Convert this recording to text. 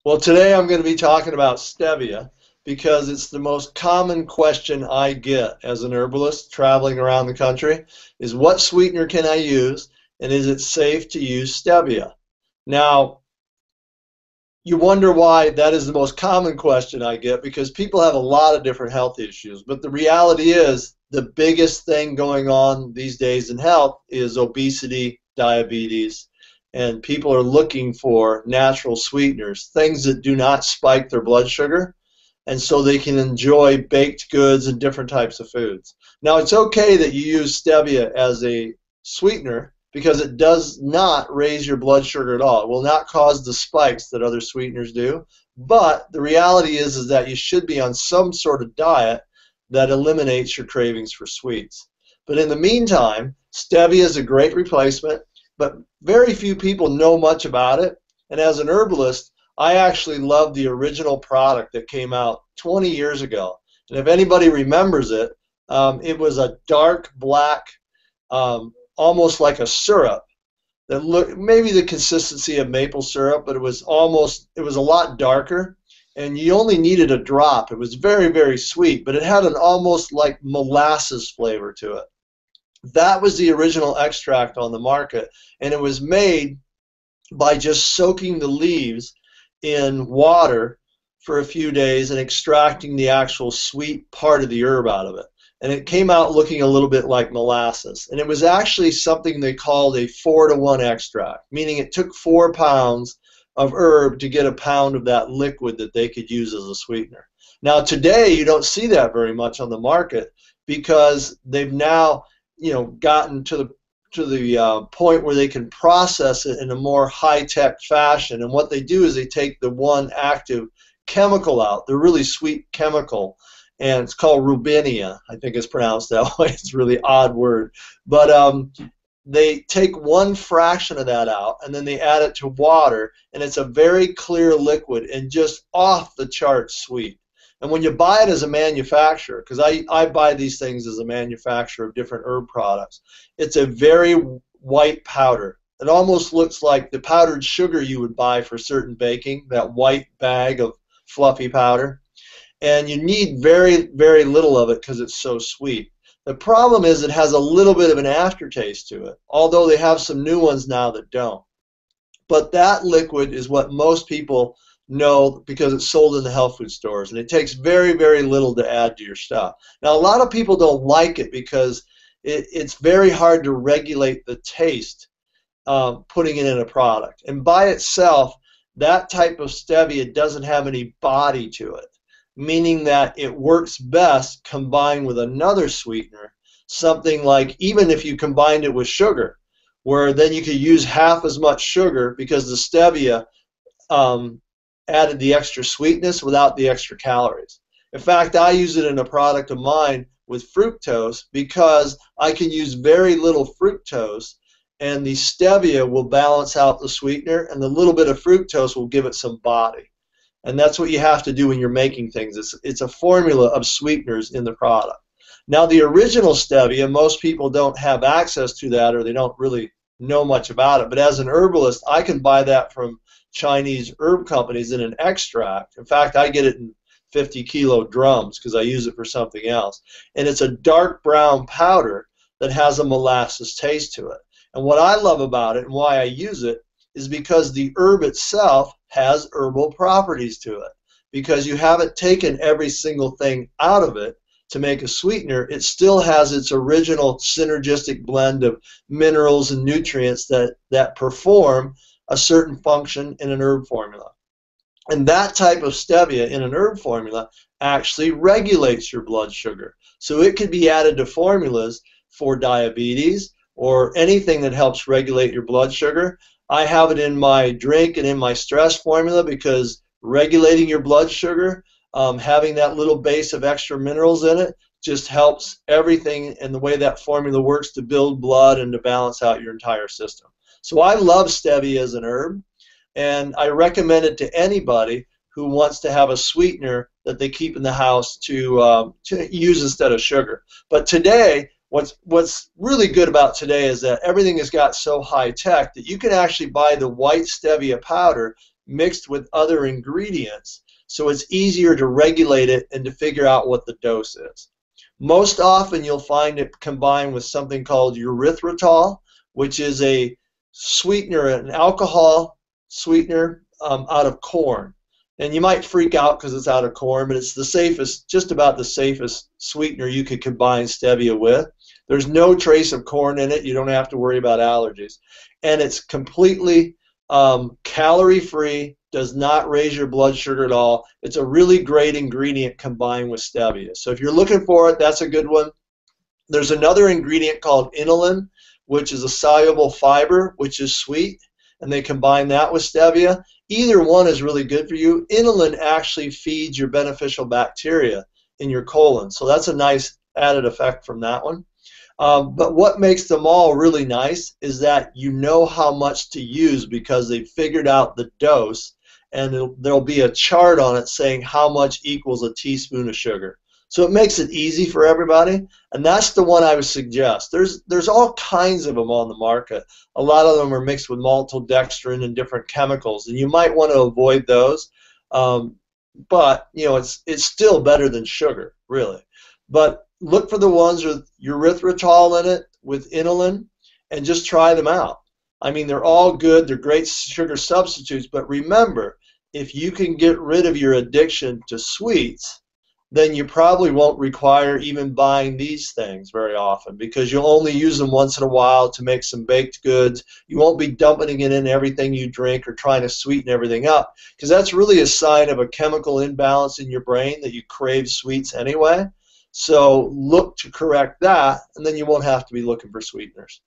Well, today I'm going to be talking about stevia because it's the most common question I get as an herbalist traveling around the country is what sweetener can I use and is it safe to use stevia? Now, you wonder why that is the most common question I get because people have a lot of different health issues. But the reality is the biggest thing going on these days in health is obesity, diabetes, and people are looking for natural sweeteners, things that do not spike their blood sugar, and so they can enjoy baked goods and different types of foods. Now, it's okay that you use stevia as a sweetener because it does not raise your blood sugar at all. It will not cause the spikes that other sweeteners do. But the reality is that you should be on some sort of diet that eliminates your cravings for sweets. But in the meantime, stevia is a great replacement, but very few people know much about it. And as an herbalist, I actually love the original product that came out 20 years ago. And if anybody remembers it, it was a dark black, almost like a syrup that looked maybe the consistency of maple syrup, but it was a lot darker, and you only needed a drop. It was very, very sweet, but it had an almost like molasses flavor to it. That was the original extract on the market, and it was made by just soaking the leaves in water for a few days and extracting the actual sweet part of the herb out of it. And it came out looking a little bit like molasses. And it was actually something they called a 4-to-1 extract, meaning it took 4 pounds of herb to get a pound of that liquid that they could use as a sweetener. Now today you don't see that very much on the market because they've now gotten to the point where they can process it in a more high-tech fashion. And what they do is they take the one active chemical out, the really sweet chemical, and it's called rubinia. I think it's pronounced that way. It's a really odd word. But they take one fraction of that out, and then they add it to water, and it's a very clear liquid and just off the charts sweet. And when you buy it as a manufacturer, because I buy these things as a manufacturer of different herb products, it's a very white powder. It almost looks like the powdered sugar you would buy for certain baking, that white bag of fluffy powder. And you need very, very little of it because it's so sweet. The problem is it has a little bit of an aftertaste to it, although they have some new ones now that don't. But that liquid is what most people know because it's sold in the health food stores, and it takes very, very little to add to your stuff. Now, a lot of people don't like it because it's very hard to regulate the taste putting it in a product. And by itself, that type of stevia doesn't have any body to it, meaning that it works best combined with another sweetener, something like even if you combined it with sugar, where then you could use half as much sugar because the stevia added the extra sweetness without the extra calories. In fact, I use it in a product of mine with fructose because I can use very little fructose, and the stevia will balance out the sweetener, and the little bit of fructose will give it some body. And that's what you have to do when you're making things. It's a formula of sweeteners in the product. Now, the original stevia, most people don't have access to that, or they don't really know much about it. But as an herbalist, I can buy that from Chinese herb companies in an extract. In fact, I get it in 50-kilo drums because I use it for something else. And it's a dark brown powder that has a molasses taste to it. And what I love about it and why I use it is because the herb itself has herbal properties to it. Because you haven't taken every single thing out of it to make a sweetener, it still has its original synergistic blend of minerals and nutrients that perform a certain function in an herb formula. And that type of stevia in an herb formula actually regulates your blood sugar. So it could be added to formulas for diabetes or anything that helps regulate your blood sugar. I have it in my drink and in my stress formula because regulating your blood sugar, having that little base of extra minerals in it, just helps everything and the way that formula works to build blood and to balance out your entire system. So I love stevia as an herb, and I recommend it to anybody who wants to have a sweetener that they keep in the house to use instead of sugar. But today, what's really good about today is that everything has got so high tech that you can actually buy the white stevia powder mixed with other ingredients, so it's easier to regulate it and to figure out what the dose is. Most often you'll find it combined with something called erythritol, which is a sweetener, an alcohol sweetener out of corn. And you might freak out because it's out of corn, but it's the safest, just about the safest sweetener you could combine stevia with. There's no trace of corn in it. You don't have to worry about allergies. And it's completely calorie-free, does not raise your blood sugar at all. It's a really great ingredient combined with stevia. So if you're looking for it, that's a good one. There's another ingredient called inulin, which is a soluble fiber, which is sweet, and they combine that with stevia. Either one is really good for you. Inulin actually feeds your beneficial bacteria in your colon, so that's a nice added effect from that one. But what makes them all really nice is that you know how much to use because they figured out the dose, and there'll be a chart on it saying how much equals a teaspoon of sugar. So it makes it easy for everybody, and that's the one I would suggest. There's all kinds of them on the market. A lot of them are mixed with maltodextrin and different chemicals, and you might want to avoid those. But you know, it's still better than sugar, really. But look for the ones with erythritol in it, with inulin, and just try them out. I mean, they're all good. They're great sugar substitutes. But remember, if you can get rid of your addiction to sweets, then you probably won't require even buying these things very often because you'll only use them once in a while to make some baked goods. You won't be dumping it in everything you drink or trying to sweeten everything up because that's really a sign of a chemical imbalance in your brain that you crave sweets anyway. So look to correct that, and then you won't have to be looking for sweeteners.